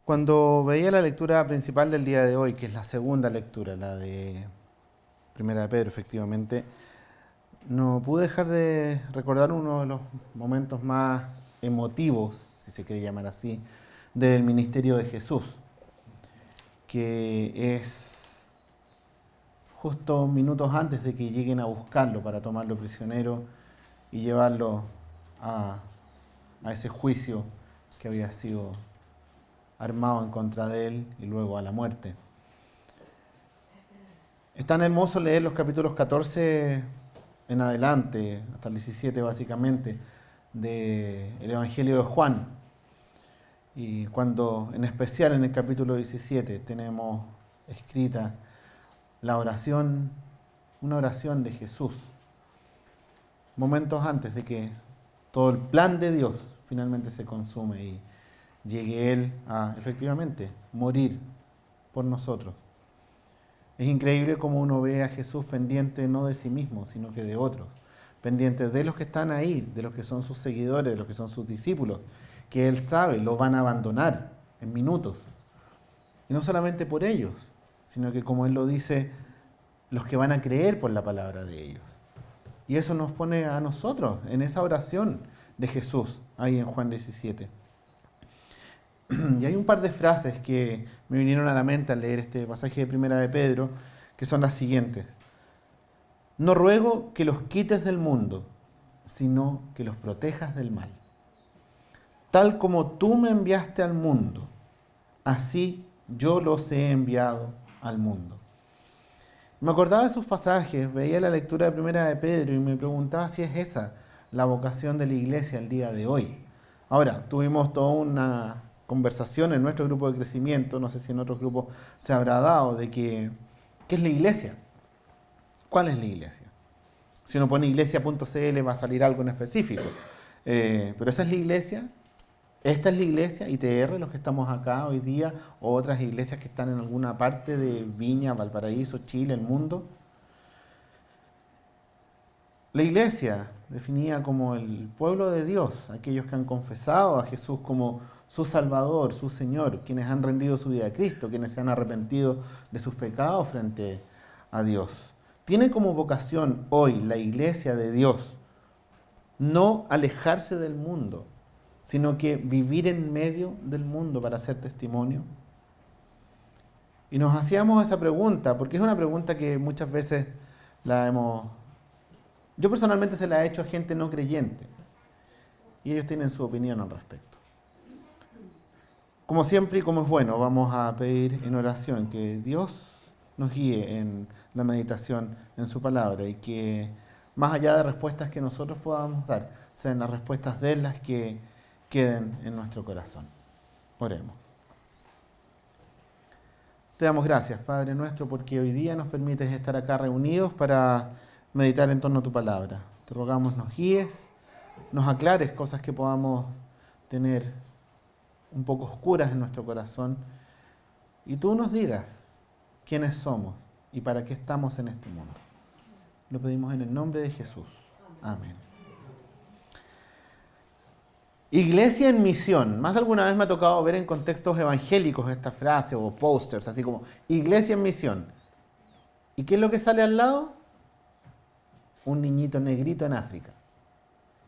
Cuando veía la lectura principal del día de hoy, que es la segunda lectura, la de Primera de Pedro, efectivamente, no pude dejar de recordar uno de los momentos más emotivos, si se quiere llamar así, del ministerio de Jesús, que es justo minutos antes de que lleguen a buscarlo para tomarlo prisionero y llevarlo a, a ese juicio que había sido armado en contra de él y luego a la muerte. Es tan hermoso leer los capítulos 14 en adelante, hasta el 17 básicamente, del Evangelio de Juan. Y cuando, en especial en el capítulo 17, tenemos escrita la oración, una oración de Jesús, momentos antes de que todo el plan de Dios finalmente se consume y llegue Él a, efectivamente, morir por nosotros. Es increíble cómo uno ve a Jesús pendiente no de sí mismo, sino que de otros, pendiente de los que están ahí, de los que son sus seguidores, de los que son sus discípulos, que Él sabe, los van a abandonar en minutos. Y no solamente por ellos, sino que como Él lo dice, los que van a creer por la palabra de ellos. Y eso nos pone a nosotros en esa oración de Jesús, ahí en Juan 17. Y hay un par de frases que me vinieron a la mente al leer este pasaje de Primera de Pedro, que son las siguientes. No ruego que los quites del mundo, sino que los protejas del mal. Tal como tú me enviaste al mundo, así yo los he enviado al mundo. Me acordaba de esos pasajes, veía la lectura de Primera de Pedro y me preguntaba si es esa la vocación de la iglesia el día de hoy. Ahora, tuvimos toda una conversación en nuestro grupo de crecimiento, no sé si en otros grupos se habrá dado, de que, ¿qué es la iglesia? ¿Cuál es la iglesia? Si uno pone iglesia.cl va a salir algo en específico. Pero esa es la iglesia, esta es la iglesia, ITR, los que estamos acá hoy día, o otras iglesias que están en alguna parte de Viña, Valparaíso, Chile, el mundo. La iglesia, definida como el pueblo de Dios, aquellos que han confesado a Jesús como su Salvador, su Señor, quienes han rendido su vida a Cristo, quienes se han arrepentido de sus pecados frente a Dios. Tiene como vocación hoy la iglesia de Dios no alejarse del mundo, sino que vivir en medio del mundo para hacer testimonio. Y nos hacíamos esa pregunta, porque es una pregunta que muchas veces yo personalmente se la he hecho a gente no creyente, y ellos tienen su opinión al respecto. Como siempre y como es bueno, vamos a pedir en oración que Dios nos guíe en la meditación en su palabra y que más allá de respuestas que nosotros podamos dar, sean las respuestas de Él las que queden en nuestro corazón. Oremos. Te damos gracias, Padre nuestro, porque hoy día nos permites estar acá reunidos para meditar en torno a tu palabra. Te rogamos nos guíes, nos aclares cosas que podamos tener un poco oscuras en nuestro corazón y tú nos digas quiénes somos y para qué estamos en este mundo. Lo pedimos en el nombre de Jesús. Amén. Iglesia en misión. Más de alguna vez me ha tocado ver en contextos evangélicos esta frase o pósters, así como iglesia en misión. ¿Y qué es lo que sale al lado? Un niñito negrito en África.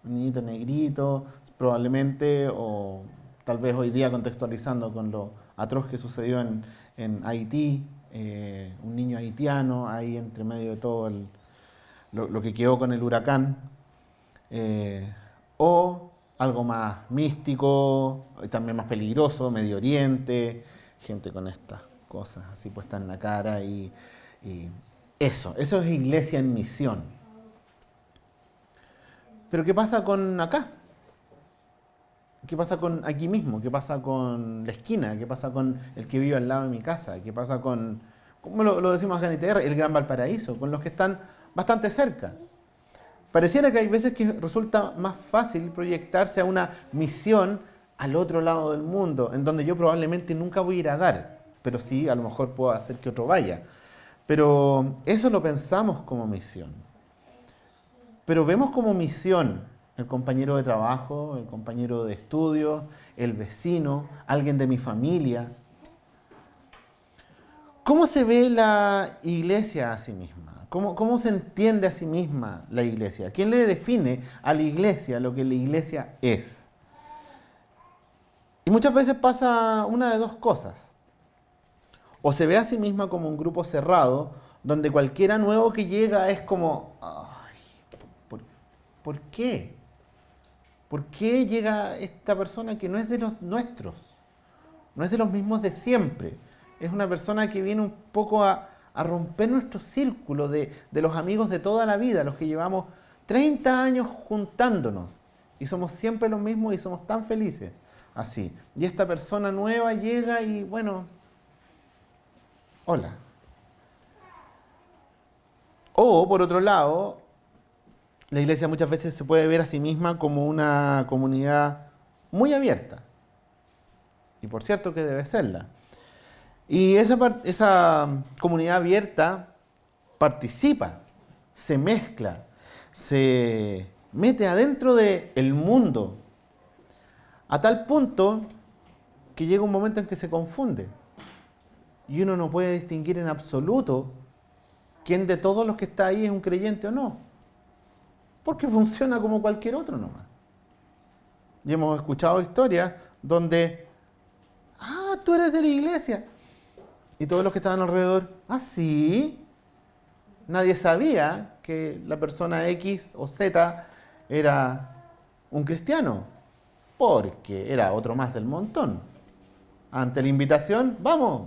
Un niñito negrito, probablemente, o tal vez hoy día contextualizando con lo atroz que sucedió en Haití, un niño haitiano ahí entre medio de todo lo que quedó con el huracán, o algo más místico, también más peligroso, Medio Oriente, gente con estas cosas así puestas en la cara y eso es iglesia en misión. Pero ¿qué pasa con acá? ¿Qué pasa con aquí mismo? ¿Qué pasa con la esquina? ¿Qué pasa con el que vive al lado de mi casa? ¿Qué pasa con, como lo decimos acá en ITR, el Gran Valparaíso? Con los que están bastante cerca. Pareciera que hay veces que resulta más fácil proyectarse a una misión al otro lado del mundo, en donde yo probablemente nunca voy a ir a dar, pero sí, a lo mejor puedo hacer que otro vaya. Pero eso lo pensamos como misión. Pero vemos como misión el compañero de trabajo, el compañero de estudio, el vecino, alguien de mi familia. ¿Cómo se ve la iglesia a sí misma? ¿Cómo se entiende a sí misma la iglesia? ¿Quién le define a la iglesia lo que la iglesia es? Y muchas veces pasa una de dos cosas. O se ve a sí misma como un grupo cerrado, donde cualquiera nuevo que llega es como, ay, ¿por qué? ¿Por qué llega esta persona que no es de los nuestros? No es de los mismos de siempre. Es una persona que viene un poco a romper nuestro círculo de los amigos de toda la vida, los que llevamos 30 años juntándonos. Y somos siempre los mismos y somos tan felices así. Y esta persona nueva llega y, bueno, hola. O, por otro lado, la iglesia muchas veces se puede ver a sí misma como una comunidad muy abierta. Y por cierto que debe serla. Y esa comunidad abierta participa, se mezcla, se mete adentro del mundo, a tal punto que llega un momento en que se confunde. Y uno no puede distinguir en absoluto quién de todos los que está ahí es un creyente o no. Porque funciona como cualquier otro nomás. Y hemos escuchado historias donde, tú eres de la iglesia. Y todos los que estaban alrededor, sí. Nadie sabía que la persona X o Z era un cristiano, porque era otro más del montón. Ante la invitación, vamos.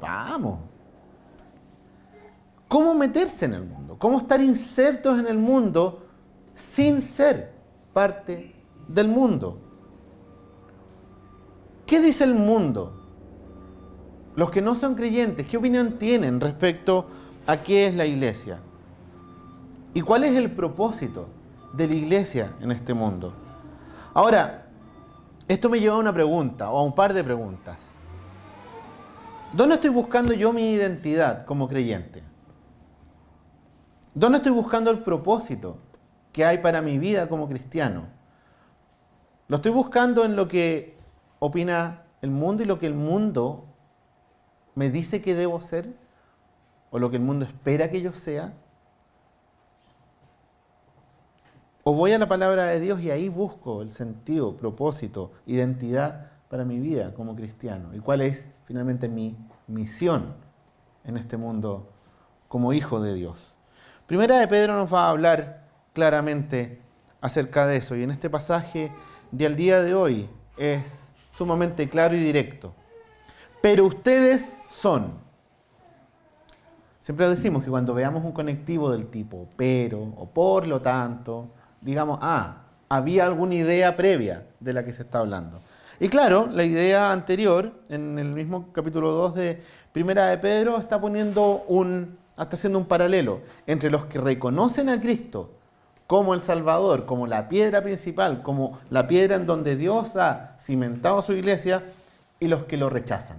¿Cómo meterse en el mundo? ¿Cómo estar insertos en el mundo sin ser parte del mundo? ¿Qué dice el mundo? Los que no son creyentes, ¿qué opinión tienen respecto a qué es la iglesia? ¿Y cuál es el propósito de la iglesia en este mundo? Ahora, esto me lleva a una pregunta, o a un par de preguntas. ¿Dónde estoy buscando yo mi identidad como creyente? ¿Dónde estoy buscando el propósito que hay para mi vida como cristiano? ¿Lo estoy buscando en lo que opina el mundo y lo que el mundo me dice que debo ser? ¿O lo que el mundo espera que yo sea? ¿O voy a la palabra de Dios y ahí busco el sentido, propósito, identidad para mi vida como cristiano? ¿Y cuál es finalmente mi misión en este mundo como hijo de Dios? Primera de Pedro nos va a hablar claramente acerca de eso. Y en este pasaje del día de hoy es sumamente claro y directo. Pero ustedes son. Siempre decimos que cuando veamos un conectivo del tipo pero o por lo tanto, digamos, había alguna idea previa de la que se está hablando. Y claro, la idea anterior, en el mismo capítulo 2 de Primera de Pedro, está haciendo un paralelo entre los que reconocen a Cristo como el Salvador, como la piedra principal, como la piedra en donde Dios ha cimentado su iglesia, y los que lo rechazan.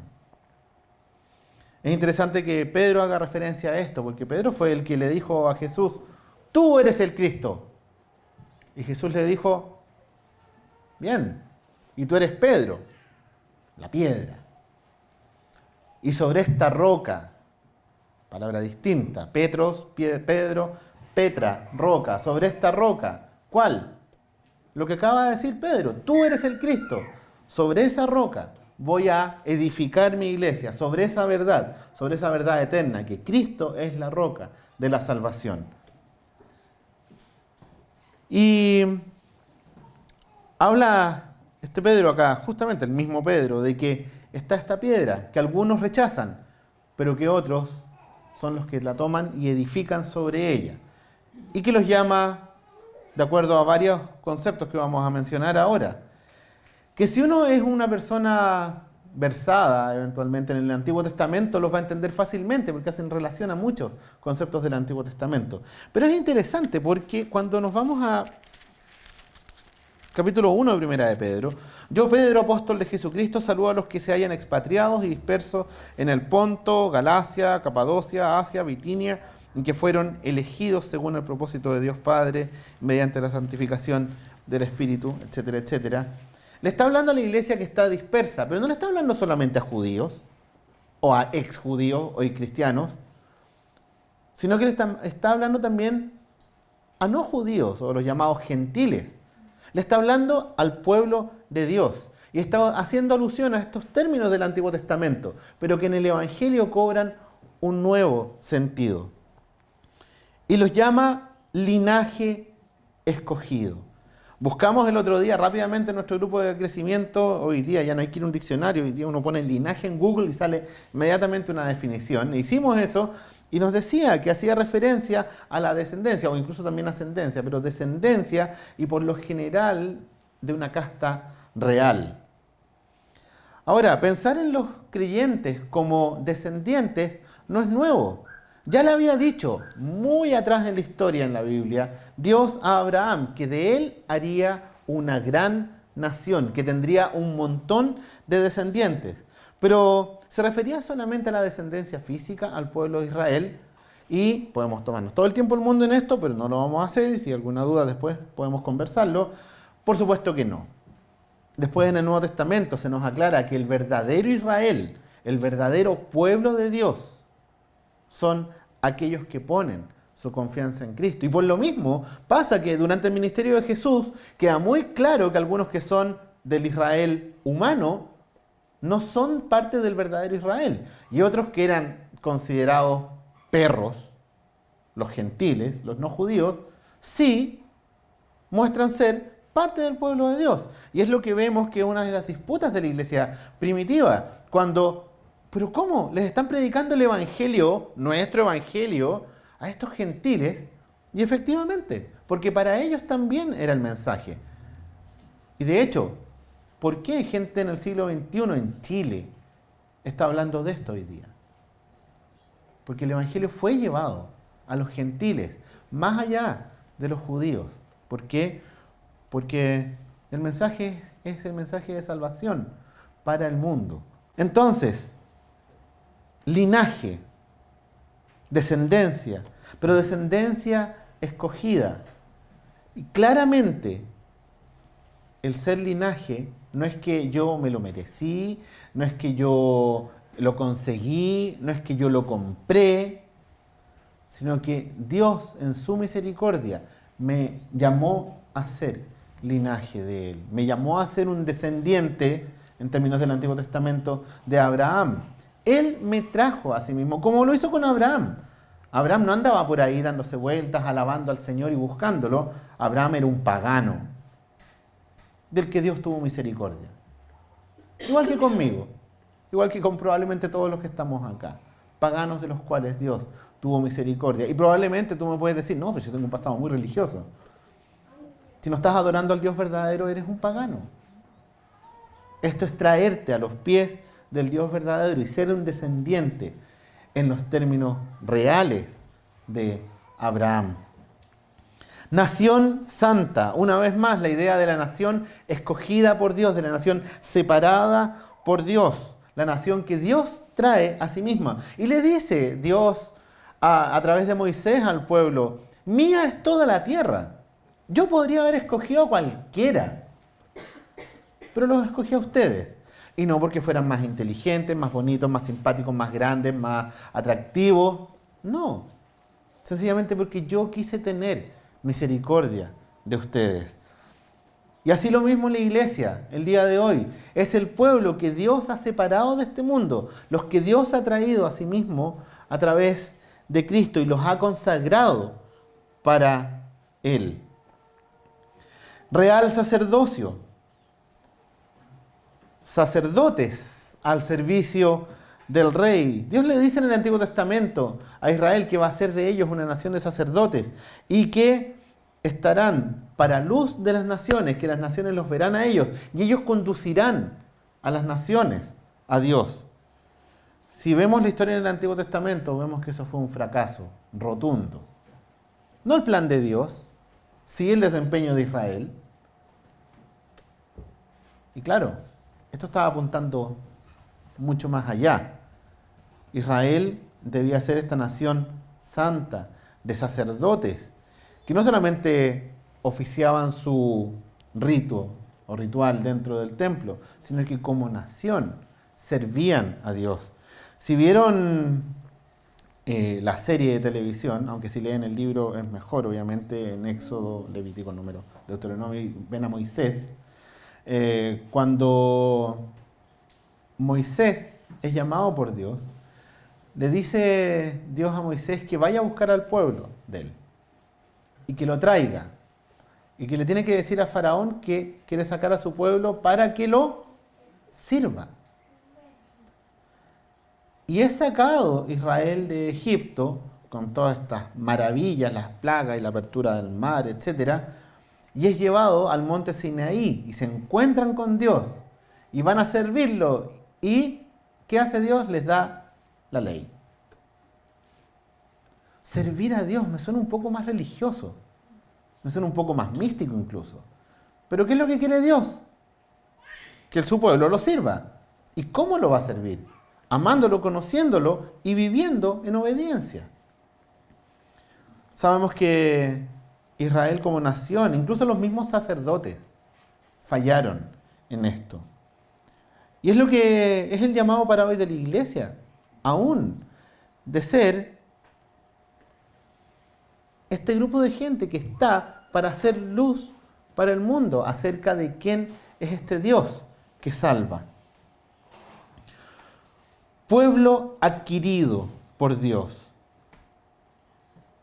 Es interesante que Pedro haga referencia a esto, porque Pedro fue el que le dijo a Jesús, tú eres el Cristo. Y Jesús le dijo, bien, y tú eres Pedro, la piedra. Y sobre esta roca, palabra distinta, Pedro, Petra, roca, sobre esta roca, ¿cuál? Lo que acaba de decir Pedro, tú eres el Cristo, sobre esa roca voy a edificar mi iglesia, sobre esa verdad eterna, que Cristo es la roca de la salvación. Y habla este Pedro acá, justamente el mismo Pedro, de que está esta piedra, que algunos rechazan, pero que otros son los que la toman y edifican sobre ella. Y que los llama, de acuerdo a varios conceptos que vamos a mencionar ahora, que si uno es una persona versada eventualmente en el Antiguo Testamento, los va a entender fácilmente porque hacen relación a muchos conceptos del Antiguo Testamento. Pero es interesante porque cuando nos vamos a capítulo 1 de Primera de Pedro, yo, Pedro, apóstol de Jesucristo, saludo a los que se hayan expatriados y dispersos en el Ponto, Galacia, Capadocia, Asia, Bitinia, y que fueron elegidos según el propósito de Dios Padre, mediante la santificación del Espíritu, etcétera, etcétera. Le está hablando a la iglesia que está dispersa, pero no le está hablando solamente a judíos, o a ex-judíos o cristianos, sino que le está hablando también a no judíos, o los llamados gentiles. Le está hablando al pueblo de Dios. Y está haciendo alusión a estos términos del Antiguo Testamento, pero que en el Evangelio cobran un nuevo sentido. Y los llama linaje escogido. Buscamos el otro día rápidamente en nuestro grupo de crecimiento. Hoy día ya no hay que ir a un diccionario, hoy día uno pone linaje en Google y sale inmediatamente una definición. E hicimos eso y nos decía que hacía referencia a la descendencia, o incluso también ascendencia, pero descendencia y por lo general de una casta real. Ahora, pensar en los creyentes como descendientes no es nuevo. Ya le había dicho muy atrás en la historia en la Biblia, Dios a Abraham, que de él haría una gran nación, que tendría un montón de descendientes. Pero se refería solamente a la descendencia física, al pueblo de Israel, y podemos tomarnos todo el tiempo del mundo en esto, pero no lo vamos a hacer, y si hay alguna duda después podemos conversarlo. Por supuesto que no. Después en el Nuevo Testamento se nos aclara que el verdadero Israel, el verdadero pueblo de Dios, son aquellos que ponen su confianza en Cristo. Y por lo mismo pasa que durante el ministerio de Jesús queda muy claro que algunos que son del Israel humano no son parte del verdadero Israel. Y otros que eran considerados perros, los gentiles, los no judíos, sí muestran ser parte del pueblo de Dios. Y es lo que vemos que una de las disputas de la iglesia primitiva, pero ¿cómo? Les están predicando el evangelio, nuestro evangelio, a estos gentiles, y efectivamente, porque para ellos también era el mensaje. Y de hecho, ¿por qué gente en el siglo XXI en Chile está hablando de esto hoy día? Porque el evangelio fue llevado a los gentiles, más allá de los judíos. ¿Por qué? Porque el mensaje es el mensaje de salvación para el mundo. Entonces, linaje, descendencia, pero descendencia escogida. Y claramente, el ser linaje no es que yo me lo merecí, no es que yo lo conseguí, no es que yo lo compré, sino que Dios en su misericordia me llamó a ser linaje de Él. Me llamó a ser un descendiente, en términos del Antiguo Testamento, de Abraham. Él me trajo a sí mismo, como lo hizo con Abraham. Abraham no andaba por ahí dándose vueltas, alabando al Señor y buscándolo. Abraham era un pagano, del que Dios tuvo misericordia. Igual que conmigo, igual que con probablemente todos los que estamos acá. Paganos de los cuales Dios tuvo misericordia. Y probablemente tú me puedes decir, no, pero yo tengo un pasado muy religioso. Si no estás adorando al Dios verdadero, eres un pagano. Esto es traerte a los pies del Dios verdadero y ser un descendiente en los términos reales de Abraham. Nación santa, una vez más la idea de la nación escogida por Dios, de la nación separada por Dios, la nación que Dios trae a sí misma. Y le dice Dios a través de Moisés al pueblo, mía es toda la tierra. Yo podría haber escogido a cualquiera, pero los escogí a ustedes. Y no porque fueran más inteligentes, más bonitos, más simpáticos, más grandes, más atractivos. No, sencillamente porque yo quise tener misericordia de ustedes. Y así lo mismo la iglesia, el día de hoy. Es el pueblo que Dios ha separado de este mundo, los que Dios ha traído a sí mismo a través de Cristo y los ha consagrado para Él. Real sacerdocio. Sacerdotes al servicio del rey. Dios le dice en el Antiguo Testamento a Israel que va a ser de ellos una nación de sacerdotes y que estarán para luz de las naciones, que las naciones los verán a ellos y ellos conducirán a las naciones a Dios. Si vemos la historia en el Antiguo Testamento, vemos que eso fue un fracaso rotundo. No el plan de Dios, sí el desempeño de Israel. Y claro, esto estaba apuntando mucho más allá. Israel debía ser esta nación santa, de sacerdotes, que no solamente oficiaban su rito o ritual dentro del templo, sino que como nación servían a Dios. Si vieron la serie de televisión, aunque si leen el libro es mejor, obviamente, en Éxodo, Levítico, Número, Deuteronomio, ven a Moisés, cuando Moisés es llamado por Dios, le dice Dios a Moisés que vaya a buscar al pueblo de él y que lo traiga y que le tiene que decir a Faraón que quiere sacar a su pueblo para que lo sirva. Y es sacado Israel de Egipto con todas estas maravillas, las plagas y la apertura del mar, etc. Y es llevado al monte Sinaí y se encuentran con Dios y van a servirlo. ¿Y qué hace Dios? Les da la ley. Servir a Dios me suena un poco más religioso, me suena un poco más místico incluso. Pero ¿qué es lo que quiere Dios? Que su pueblo lo sirva. ¿Y cómo lo va a servir? Amándolo, conociéndolo y viviendo en obediencia. Sabemos que Israel como nación, incluso los mismos sacerdotes, fallaron en esto. Y es lo que es el llamado para hoy de la iglesia, aún, de ser este grupo de gente que está para hacer luz para el mundo acerca de quién es este Dios que salva. Pueblo adquirido por Dios.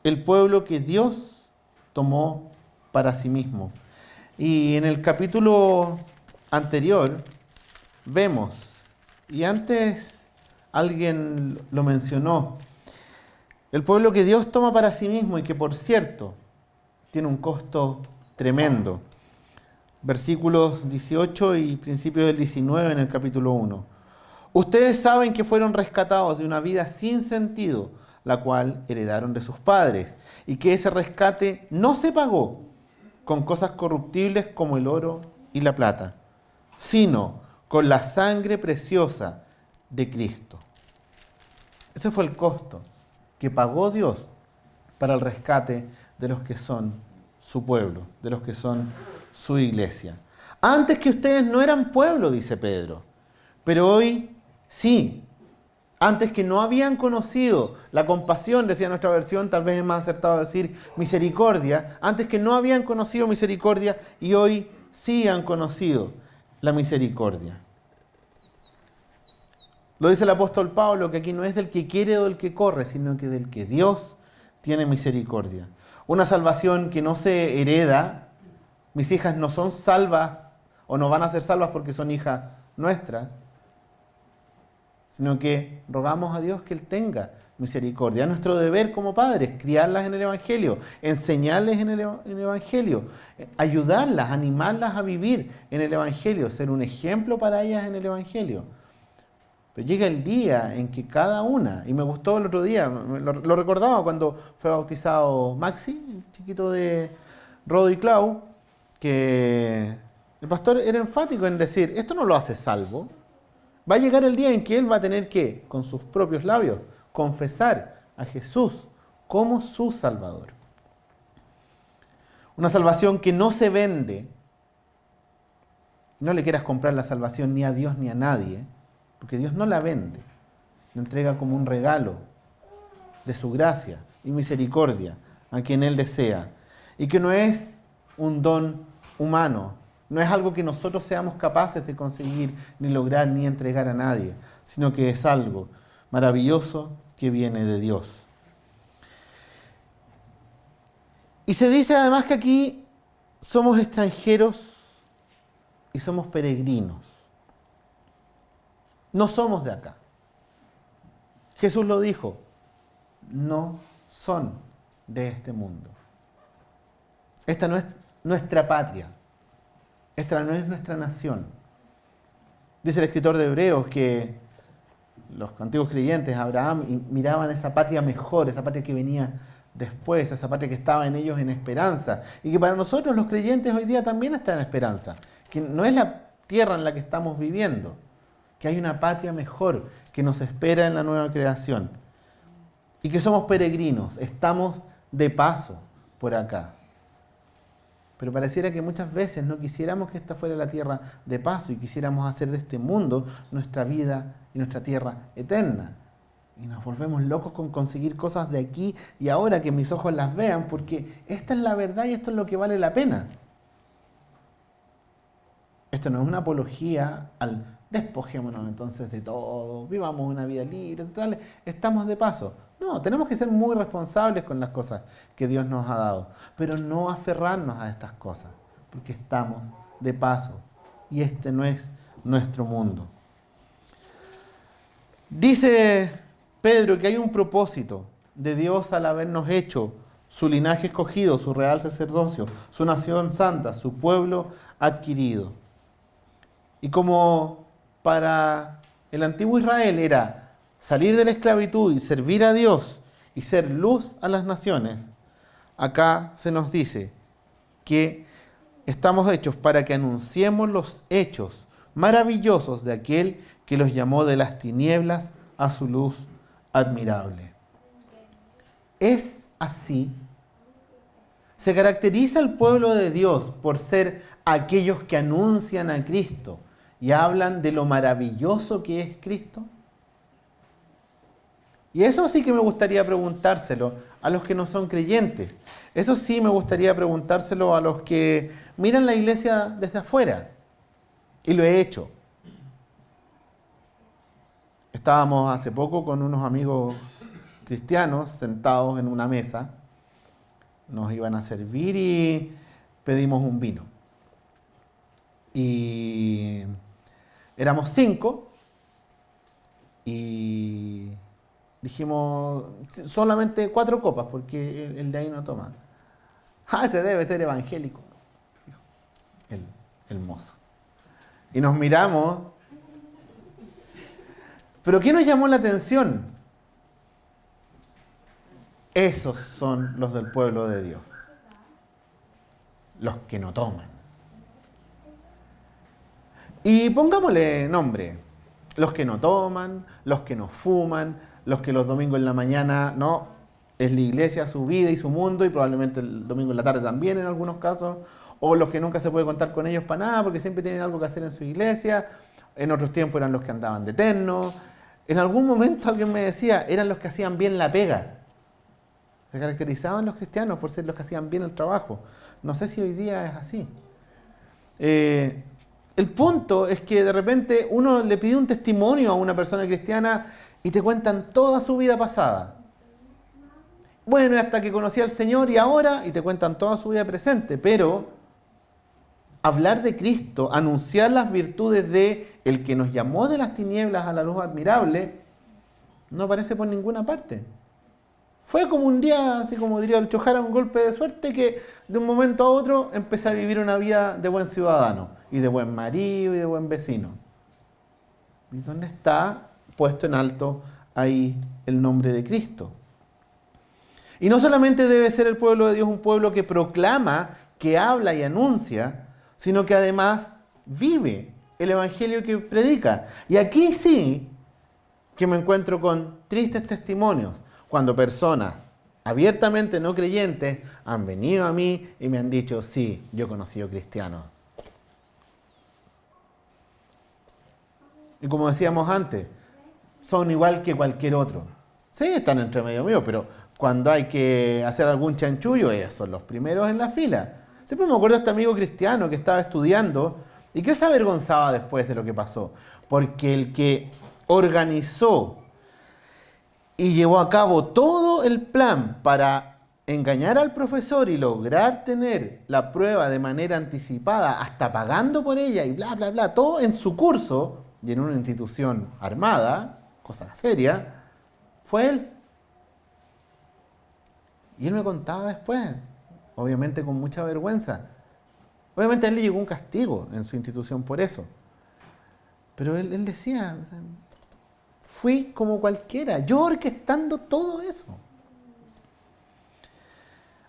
El pueblo que Dios tomó para sí mismo. Y en el capítulo anterior vemos, y antes alguien lo mencionó, el pueblo que Dios toma para sí mismo y que, por cierto, tiene un costo tremendo. Versículos 18 y principios del 19 en el capítulo 1. Ustedes saben que fueron rescatados de una vida sin sentido, la cual heredaron de sus padres, y que ese rescate no se pagó con cosas corruptibles como el oro y la plata, sino con la sangre preciosa de Cristo. Ese fue el costo que pagó Dios para el rescate de los que son su pueblo, de los que son su iglesia. Antes que ustedes no eran pueblo, dice Pedro, pero hoy sí. Antes que no habían conocido la compasión, decía nuestra versión, tal vez es más acertado decir misericordia, antes que no habían conocido misericordia y hoy sí han conocido la misericordia. Lo dice el apóstol Pablo, que aquí no es del que quiere o del que corre, sino que del que Dios tiene misericordia. Una salvación que no se hereda. Mis hijas no son salvas o no van a ser salvas porque son hijas nuestras, sino que rogamos a Dios que Él tenga misericordia. Es nuestro deber como padres, criarlas en el Evangelio, enseñarles en el Evangelio, ayudarlas, animarlas a vivir en el Evangelio, ser un ejemplo para ellas en el Evangelio. Pero llega el día en que cada una, y me gustó el otro día, lo recordaba cuando fue bautizado Maxi, el chiquito de Rodo y Clau, que el pastor era enfático en decir, esto no lo hace salvo. Va a llegar el día en que él va a tener que, con sus propios labios, confesar a Jesús como su Salvador. Una salvación que no se vende. No le quieras comprar la salvación ni a Dios ni a nadie, porque Dios no la vende. La entrega como un regalo de su gracia y misericordia a quien Él desea. Y que no es un don humano, no es algo que nosotros seamos capaces de conseguir, ni lograr, ni entregar a nadie, sino que es algo maravilloso que viene de Dios. Y se dice además que aquí somos extranjeros y somos peregrinos. No somos de acá. Jesús lo dijo, no son de este mundo. Esta no es nuestra patria. Esta no es nuestra nación. Dice el escritor de Hebreos que los antiguos creyentes, Abraham, miraban esa patria mejor, esa patria que venía después, esa patria que estaba en ellos en esperanza. Y que para nosotros los creyentes hoy día también está en esperanza. Que no es la tierra en la que estamos viviendo, que hay una patria mejor que nos espera en la nueva creación. Y que somos peregrinos, estamos de paso por acá. Pero pareciera que muchas veces no quisiéramos que esta fuera la tierra de paso y quisiéramos hacer de este mundo nuestra vida y nuestra tierra eterna. Y nos volvemos locos con conseguir cosas de aquí y ahora, que mis ojos las vean, porque esta es la verdad y esto es lo que vale la pena. Esto no es una apología al despojémonos entonces de todo, vivamos una vida libre, total, estamos de paso. No, tenemos que ser muy responsables con las cosas que Dios nos ha dado, pero no aferrarnos a estas cosas, porque estamos de paso y este no es nuestro mundo. Dice Pedro que hay un propósito de Dios al habernos hecho su linaje escogido, su real sacerdocio, su nación santa, su pueblo adquirido. Y como para el antiguo Israel era salir de la esclavitud y servir a Dios y ser luz a las naciones, acá se nos dice que estamos hechos para que anunciemos los hechos maravillosos de aquel que los llamó de las tinieblas a su luz admirable. Es así. Se caracteriza el pueblo de Dios por ser aquellos que anuncian a Cristo y hablan de lo maravilloso que es Cristo. Y eso sí que me gustaría preguntárselo a los que no son creyentes. Eso sí me gustaría preguntárselo a los que miran la iglesia desde afuera. Y lo he hecho. Estábamos hace poco con unos amigos cristianos sentados en una mesa. Nos iban a servir y pedimos un vino. Y éramos 5 y dijimos solamente 4 copas porque el de ahí no toma. Ese debe ser evangélico, dijo el mozo. Y nos miramos. ¿Pero qué nos llamó la atención? Esos son los del pueblo de Dios. Los que no toman. Y pongámosle nombre. Los que no toman, los que no fuman, los que los domingos en la mañana, no, es la iglesia, su vida y su mundo, y probablemente el domingo en la tarde también en algunos casos, o los que nunca se puede contar con ellos para nada porque siempre tienen algo que hacer en su iglesia. En otros tiempos eran los que andaban de terno. En algún momento alguien me decía, eran los que hacían bien la pega. Se caracterizaban los cristianos por ser los que hacían bien el trabajo. No sé si hoy día es así. El punto es que de repente uno le pide un testimonio a una persona cristiana y te cuentan toda su vida pasada. Bueno, hasta que conocí al Señor y ahora, y te cuentan toda su vida presente, pero hablar de Cristo, anunciar las virtudes de el que nos llamó de las tinieblas a la luz admirable, no aparece por ninguna parte. Fue como un día, así como diría el Chojara, un golpe de suerte que de un momento a otro empecé a vivir una vida de buen ciudadano y de buen marido y de buen vecino. ¿Y dónde está puesto en alto ahí el nombre de Cristo? Y no solamente debe ser el pueblo de Dios un pueblo que proclama, que habla y anuncia, sino que además vive el evangelio que predica. Y aquí sí que me encuentro con tristes testimonios, cuando personas abiertamente no creyentes han venido a mí y me han dicho, sí, yo he conocido cristianos. Y como decíamos antes, son igual que cualquier otro. Sí, están entre medio mío, pero cuando hay que hacer algún chanchullo, ellos son los primeros en la fila. Siempre me acuerdo de este amigo cristiano que estaba estudiando y que se avergonzaba después de lo que pasó. Porque el que organizó y llevó a cabo todo el plan para engañar al profesor y lograr tener la prueba de manera anticipada, hasta pagando por ella y bla, bla, bla, todo en su curso y en una institución armada, cosa seria, fue él. Y él me contaba después, obviamente con mucha vergüenza. Obviamente a él le llegó un castigo en su institución por eso. Pero él decía, o sea, fui como cualquiera, yo orquestando todo eso.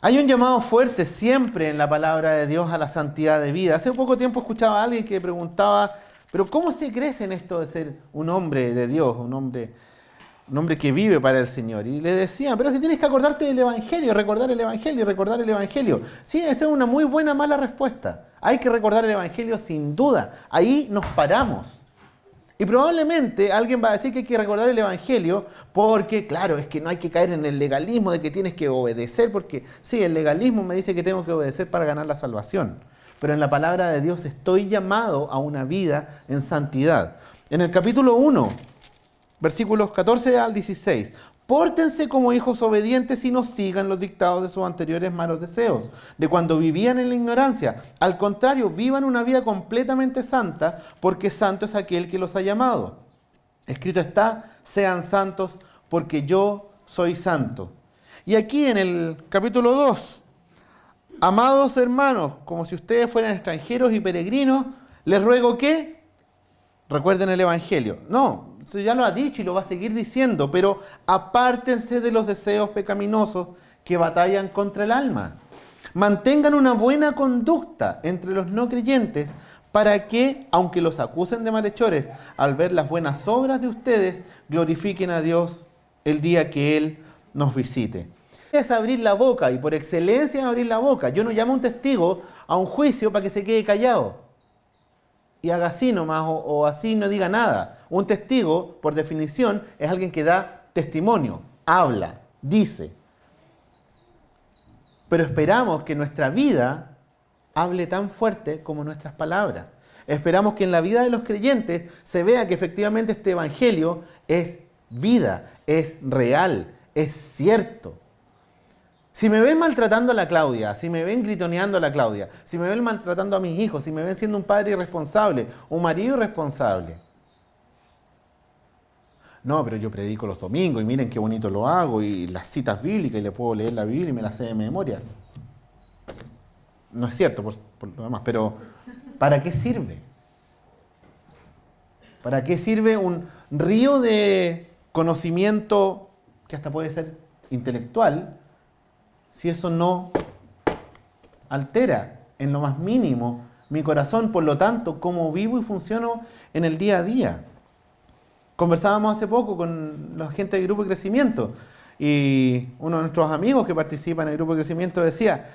Hay un llamado fuerte siempre en la palabra de Dios a la santidad de vida. Hace poco tiempo escuchaba a alguien que preguntaba, pero ¿cómo se crece en esto de ser un hombre de Dios, un hombre un hombre que vive para el Señor. Y le decían, pero si tienes que acordarte del Evangelio, recordar el Evangelio, recordar el Evangelio. Sí, esa es una muy buena, mala respuesta. Hay que recordar el Evangelio sin duda. Ahí nos paramos. Y probablemente alguien va a decir que hay que recordar el Evangelio porque, claro, es que no hay que caer en el legalismo de que tienes que obedecer, porque sí, el legalismo me dice que tengo que obedecer para ganar la salvación. Pero en la palabra de Dios estoy llamado a una vida en santidad. En el capítulo 1, versículos 14 al 16. Pórtense como hijos obedientes y no sigan los dictados de sus anteriores malos deseos, de cuando vivían en la ignorancia. Al contrario, vivan una vida completamente santa, porque santo es aquel que los ha llamado. Escrito está, sean santos, porque yo soy santo. Y aquí en el capítulo 2, amados hermanos, como si ustedes fueran extranjeros y peregrinos, les ruego que recuerden el Evangelio. No, eso ya lo ha dicho y lo va a seguir diciendo, pero apártense de los deseos pecaminosos que batallan contra el alma. Mantengan una buena conducta entre los no creyentes para que, aunque los acusen de malhechores, al ver las buenas obras de ustedes, glorifiquen a Dios el día que Él nos visite. Es abrir la boca y por excelencia es abrir la boca. Yo no llamo a un testigo a un juicio para que se quede callado y haga así nomás o así no diga nada. Un testigo, por definición, es alguien que da testimonio, habla, dice. Pero esperamos que nuestra vida hable tan fuerte como nuestras palabras. Esperamos que en la vida de los creyentes se vea que efectivamente este evangelio es vida, es real, es cierto. Si me ven maltratando a la Claudia, si me ven gritoneando a la Claudia, si me ven maltratando a mis hijos, si me ven siendo un padre irresponsable, un marido irresponsable. No, pero yo predico los domingos y miren qué bonito lo hago y las citas bíblicas y le puedo leer la Biblia y me la sé de memoria. No es cierto por lo demás, pero ¿para qué sirve? ¿Para qué sirve un río de conocimiento que hasta puede ser intelectual si eso no altera en lo más mínimo mi corazón, por lo tanto, cómo vivo y funciono en el día a día? Conversábamos hace poco con la gente del Grupo de Crecimiento y uno de nuestros amigos que participa en el Grupo de Crecimiento decía,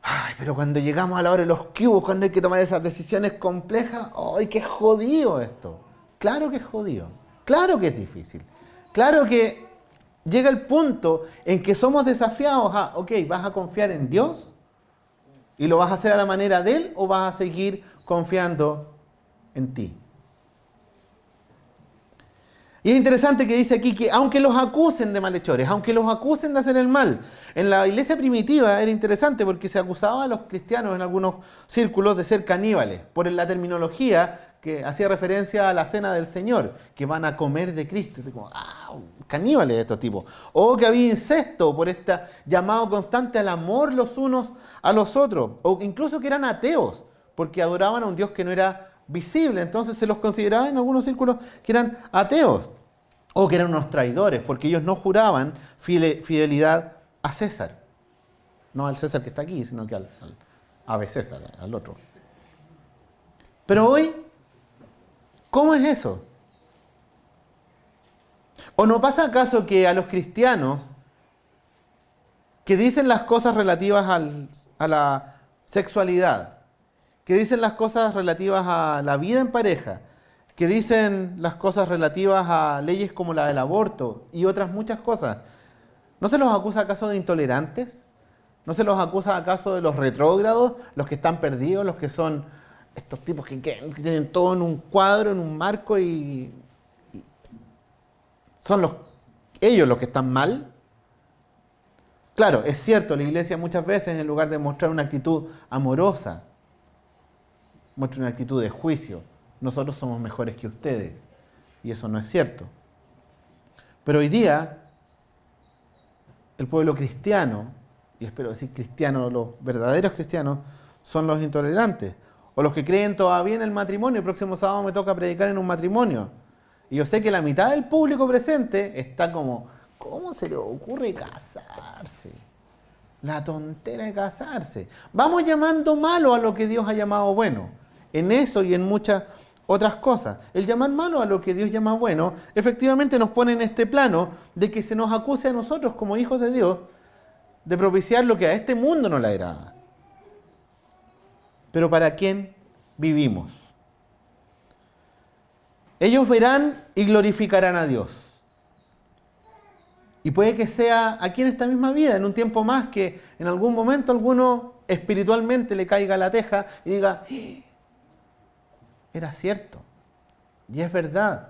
ay, pero cuando llegamos a la hora de los cubos, cuando hay que tomar esas decisiones complejas, ¡ay, qué jodido esto! Claro que es jodido, claro que es difícil, claro que llega el punto en que somos desafiados a, ok, ¿vas a confiar en Dios? ¿Y lo vas a hacer a la manera de Él o vas a seguir confiando en ti? Y es interesante que dice aquí que aunque los acusen de malhechores, aunque los acusen de hacer el mal, en la iglesia primitiva era interesante porque se acusaba a los cristianos en algunos círculos de ser caníbales, por la terminología que hacía referencia a la cena del Señor, que van a comer de Cristo. Es como, caníbales de estos tipos. O que había incesto por este llamado constante al amor los unos a los otros. O incluso que eran ateos, porque adoraban a un Dios que no era visible, entonces se los consideraba en algunos círculos que eran ateos o que eran unos traidores porque ellos no juraban fidelidad a César, no al César que está aquí, sino que al ave César, al otro. Pero hoy, ¿cómo es eso? ¿O no pasa acaso que a los cristianos que dicen las cosas relativas a la sexualidad, que dicen las cosas relativas a la vida en pareja, que dicen las cosas relativas a leyes como la del aborto y otras muchas cosas, ¿no se los acusa acaso de intolerantes? ¿No se los acusa acaso de los retrógrados, los que están perdidos, los que son estos tipos que tienen todo en un cuadro, en un marco y son ellos los que están mal? Claro, es cierto, la iglesia muchas veces en lugar de mostrar una actitud amorosa, muestra una actitud de juicio. Nosotros somos mejores que ustedes. Y eso no es cierto. Pero hoy día, el pueblo cristiano, y espero decir cristiano, los verdaderos cristianos, son los intolerantes. O los que creen todavía en el matrimonio. El próximo sábado me toca predicar en un matrimonio. Y yo sé que la mitad del público presente está como, ¿cómo se le ocurre casarse? La tontera de casarse. Vamos llamando malo a lo que Dios ha llamado bueno. En eso y en muchas otras cosas. El llamar malo a lo que Dios llama bueno, efectivamente nos pone en este plano de que se nos acuse a nosotros como hijos de Dios de propiciar lo que a este mundo no le agrada. Pero ¿para quién vivimos? Ellos verán y glorificarán a Dios. Y puede que sea aquí en esta misma vida, en un tiempo más, que en algún momento alguno espiritualmente le caiga la teja y diga, era cierto, y es verdad.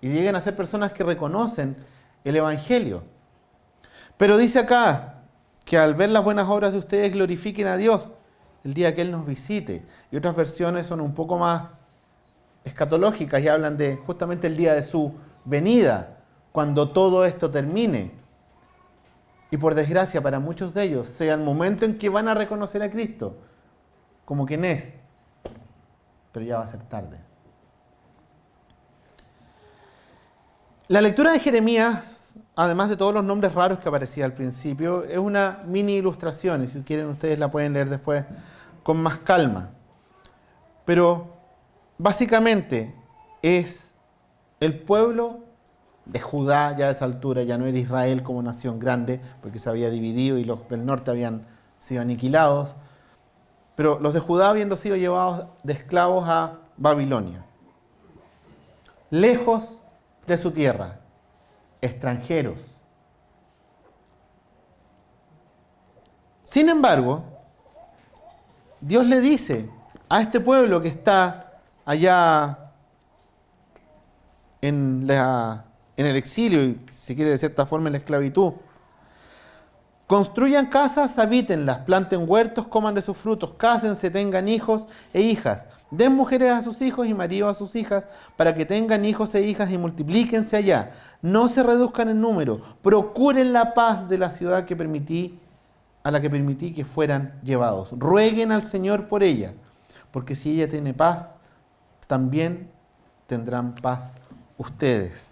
Y lleguen a ser personas que reconocen el Evangelio. Pero dice acá que al ver las buenas obras de ustedes glorifiquen a Dios el día que Él nos visite. Y otras versiones son un poco más escatológicas y hablan de justamente el día de su venida, cuando todo esto termine. Y por desgracia para muchos de ellos sea el momento en que van a reconocer a Cristo como quien es, pero ya va a ser tarde. La lectura de Jeremías, además de todos los nombres raros que aparecía al principio, es una mini ilustración, y si quieren ustedes la pueden leer después con más calma. Pero básicamente es el pueblo de Judá, ya a esa altura ya no era Israel como nación grande, porque se había dividido y los del norte habían sido aniquilados, pero los de Judá habiendo sido llevados de esclavos a Babilonia, lejos de su tierra, extranjeros. Sin embargo, Dios le dice a este pueblo que está allá en el exilio y, si quiere de cierta forma, en la esclavitud: construyan casas, habítenlas, planten huertos, coman de sus frutos, cásense, tengan hijos e hijas, den mujeres a sus hijos y maridos a sus hijas, para que tengan hijos e hijas y multiplíquense allá. No se reduzcan en número, procuren la paz de la ciudad a la que permití que fueran llevados. Rueguen al Señor por ella, porque si ella tiene paz, también tendrán paz ustedes.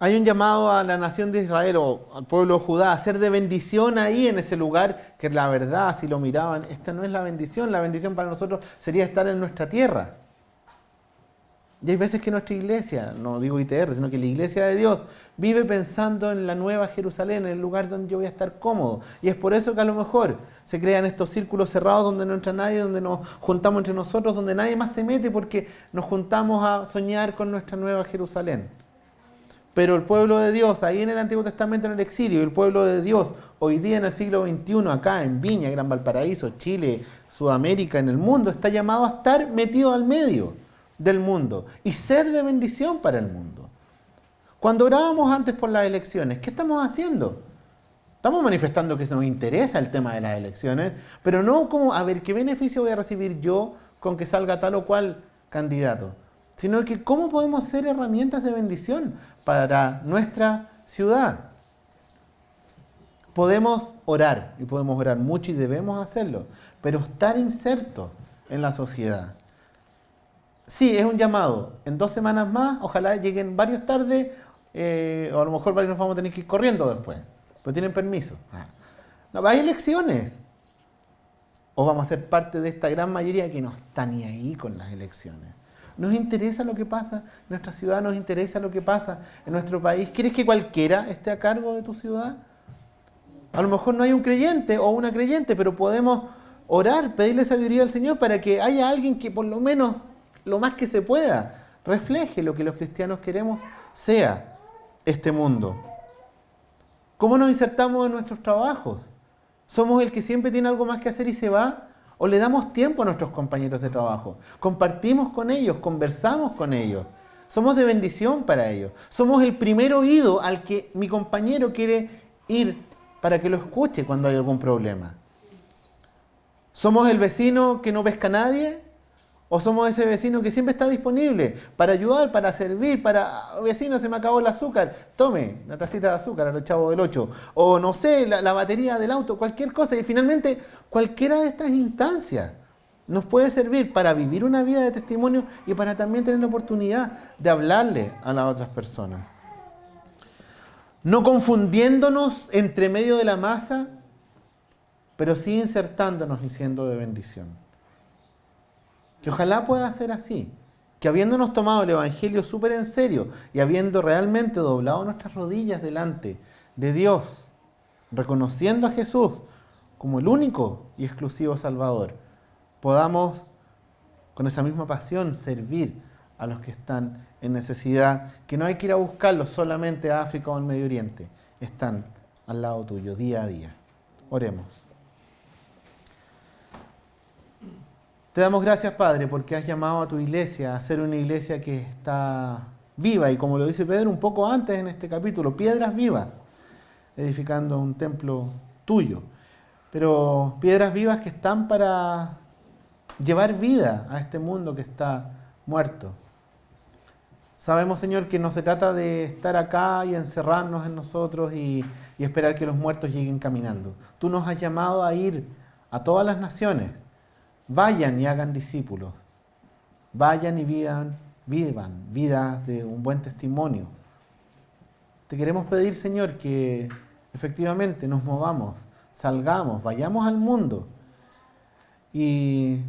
Hay un llamado a la nación de Israel o al pueblo de Judá a ser de bendición ahí en ese lugar, que la verdad, si lo miraban, esta no es la bendición para nosotros sería estar en nuestra tierra. Y hay veces que nuestra iglesia, no digo ITR, sino que la iglesia de Dios vive pensando en la nueva Jerusalén, en el lugar donde yo voy a estar cómodo. Y es por eso que a lo mejor se crean estos círculos cerrados donde no entra nadie, donde nos juntamos entre nosotros, donde nadie más se mete, porque nos juntamos a soñar con nuestra nueva Jerusalén. Pero el pueblo de Dios, ahí en el Antiguo Testamento en el exilio, y el pueblo de Dios hoy día en el siglo XXI, acá en Viña, Gran Valparaíso, Chile, Sudamérica, en el mundo, está llamado a estar metido al medio del mundo y ser de bendición para el mundo. Cuando orábamos antes por las elecciones, ¿qué estamos haciendo? Estamos manifestando que nos interesa el tema de las elecciones, pero no como, a ver, ¿qué beneficio voy a recibir yo con que salga tal o cual candidato? Sino que cómo podemos ser herramientas de bendición para nuestra ciudad. Podemos orar, y podemos orar mucho y debemos hacerlo, pero estar insertos en la sociedad. Sí, es un llamado. En 2 semanas más, ojalá lleguen varios tarde, o a lo mejor varios nos vamos a tener que ir corriendo después, pero tienen permiso. No, hay elecciones. O vamos a ser parte de esta gran mayoría que no está ni ahí con las elecciones. Nos interesa lo que pasa en nuestra ciudad, nos interesa lo que pasa en nuestro país. ¿Quieres que cualquiera esté a cargo de tu ciudad? A lo mejor no hay un creyente o una creyente, pero podemos orar, pedirle sabiduría al Señor para que haya alguien que por lo menos, lo más que se pueda, refleje lo que los cristianos queremos sea este mundo. ¿Cómo nos insertamos en nuestros trabajos? ¿Somos el que siempre tiene algo más que hacer y se va? ¿O le damos tiempo a nuestros compañeros de trabajo? Compartimos con ellos, conversamos con ellos. Somos de bendición para ellos. Somos el primer oído al que mi compañero quiere ir para que lo escuche cuando hay algún problema. ¿Somos el vecino que no pesca a nadie? ¿O somos ese vecino que siempre está disponible para ayudar, para servir, vecino, se me acabó el azúcar, tome una tacita de azúcar a los chavos del 8? O no sé, la batería del auto, cualquier cosa. Y finalmente, cualquiera de estas instancias nos puede servir para vivir una vida de testimonio y para también tener la oportunidad de hablarle a las otras personas. No confundiéndonos entre medio de la masa, pero sí insertándonos y siendo de bendición. Que ojalá pueda ser así. Que habiéndonos tomado el Evangelio súper en serio y habiendo realmente doblado nuestras rodillas delante de Dios, reconociendo a Jesús como el único y exclusivo Salvador, podamos con esa misma pasión servir a los que están en necesidad, que no hay que ir a buscarlos solamente a África o al Medio Oriente, están al lado tuyo día a día. Oremos. Te damos gracias, Padre, porque has llamado a tu iglesia a ser una iglesia que está viva y, como lo dice Pedro un poco antes en este capítulo, piedras vivas, edificando un templo tuyo. Pero piedras vivas que están para llevar vida a este mundo que está muerto. Sabemos, Señor, que no se trata de estar acá y encerrarnos en nosotros y esperar que los muertos lleguen caminando. Tú nos has llamado a ir a todas las naciones. Vayan y hagan discípulos. Vayan y vivan vidas de un buen testimonio. Te queremos pedir, Señor, que efectivamente nos movamos, salgamos, vayamos al mundo y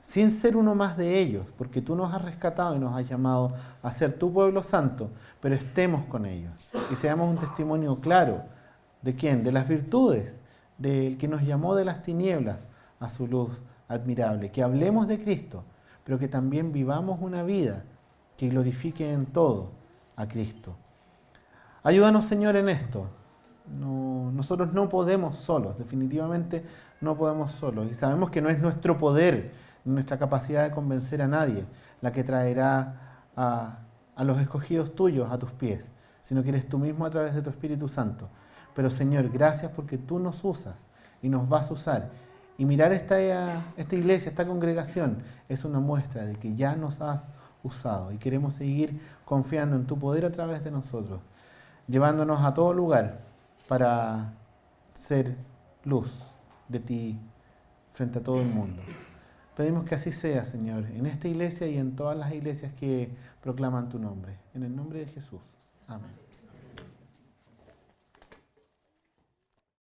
sin ser uno más de ellos, porque tú nos has rescatado y nos has llamado a ser tu pueblo santo, pero estemos con ellos y seamos un testimonio claro de quién, de las virtudes, del que nos llamó de las tinieblas a su luz admirable, que hablemos de Cristo, pero que también vivamos una vida que glorifique en todo a Cristo. Ayúdanos, Señor, en esto. Nosotros no podemos solos, definitivamente no podemos solos. Y sabemos que no es nuestro poder, nuestra capacidad de convencer a nadie la que traerá a los escogidos tuyos a tus pies, sino que eres tú mismo a través de tu Espíritu Santo. Pero, Señor, gracias porque tú nos usas y nos vas a usar. Y mirar esta iglesia, esta congregación, es una muestra de que ya nos has usado y queremos seguir confiando en tu poder a través de nosotros, llevándonos a todo lugar para ser luz de ti frente a todo el mundo. Pedimos que así sea, Señor, en esta iglesia y en todas las iglesias que proclaman tu nombre. En el nombre de Jesús. Amén.